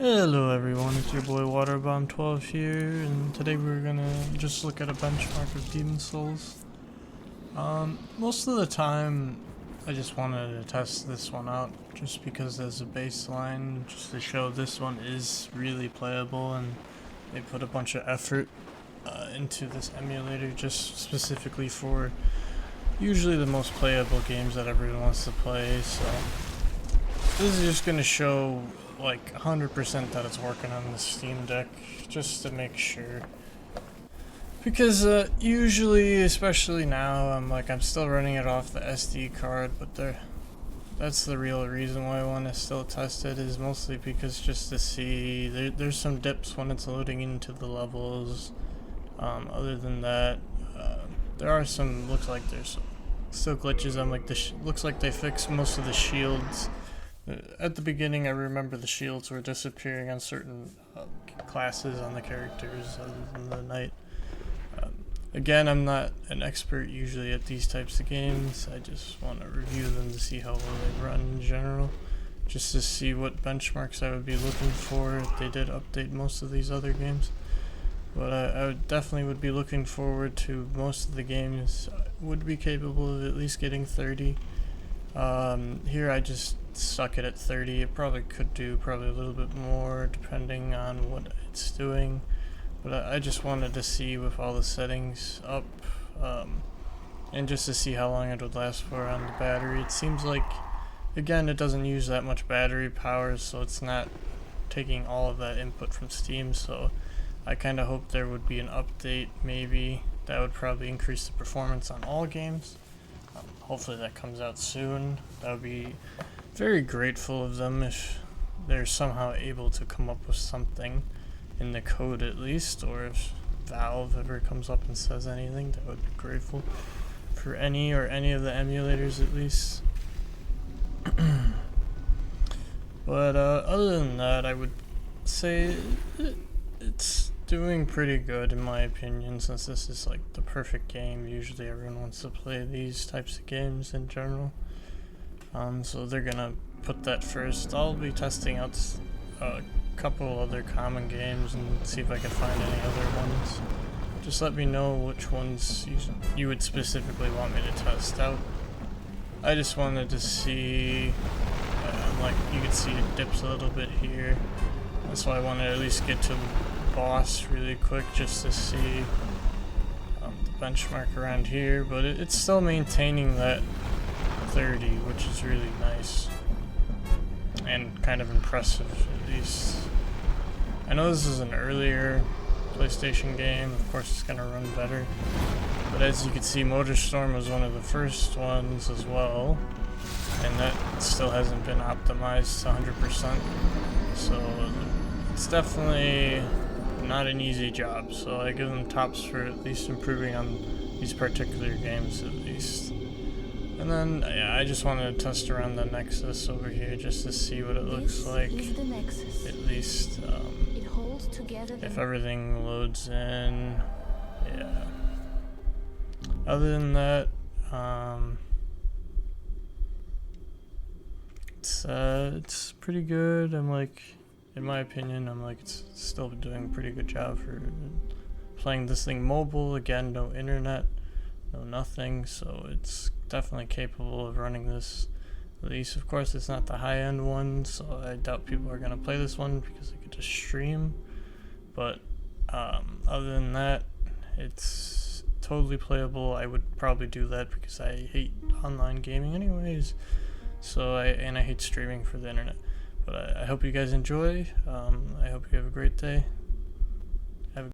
Hello everyone, it's your boy Waterbomb12 here, and today we're gonna just look at a benchmark of Demon Souls. Most of the time I just wanted to test this one out just because as a baseline, just to show this one is really playable and they put a bunch of effort into this emulator just specifically for usually the most playable games that everyone wants to play. So this is just gonna show like 100% that it's working on the Steam Deck just to make sure, because usually, especially now, I'm still running it off the SD card, but that's the real reason why I want to still test it, is mostly because just to see there's some dips when it's loading into the levels. Other than that, there are some, looks like there's still glitches on like looks like they fixed most of the shields. At the beginning, I remember the shields were disappearing on certain classes on the characters other than the knight. Again, I'm not an expert usually at these types of games. I just want to review them to see how well they run in general, just to see what benchmarks I would be looking for if they did update most of these other games. But I definitely would be looking forward to most of the games would be capable of at least getting 30. Here I just stuck it at 30. It probably could do probably a little bit more depending on what it's doing, but I just wanted to see with all the settings up, and just to see how long it would last for on the battery. It seems like, again, it doesn't use that much battery power, so it's not taking all of that input from Steam, so I kind of hope there would be an update maybe that would probably increase the performance on all games. Hopefully that comes out soon. That would be very grateful of them if they're somehow able to come up with something in the code at least, or if Valve ever comes up and says anything, that would be grateful for any of the emulators at least. But other than that, I would say it's doing pretty good in my opinion, since this is like the perfect game. Usually everyone wants to play these types of games in general, so they're gonna put that first. I'll be testing out a couple other common games and see if I can find any other ones. Just let me know which ones you would specifically want me to test out. I just wanted to see, like you can see it dips a little bit here, that's why I wanted to at least get to boss really quick just to see the benchmark around here, but it's still maintaining that 30, which is really nice and kind of impressive at least. I know this is an earlier PlayStation game, of course it's gonna run better, but as you can see, MotorStorm was one of the first ones as well, and that still hasn't been optimized to 100%, so it's definitely not an easy job, so I give them tops for at least improving on these particular games at least. And then yeah, I just wanted to test around the Nexus over here just to see what it looks like, at least if everything loads in. Yeah, other than that, it's pretty good. In my opinion, it's still doing a pretty good job for playing this thing mobile. Again, no internet, no nothing, so it's definitely capable of running this. At least, of course, it's not the high-end one, so I doubt people are going to play this one because they could just stream. But other than that, it's totally playable. I would probably do that because I hate online gaming anyways, so I hate streaming for the internet. But I hope you guys enjoy. I hope you have a great day.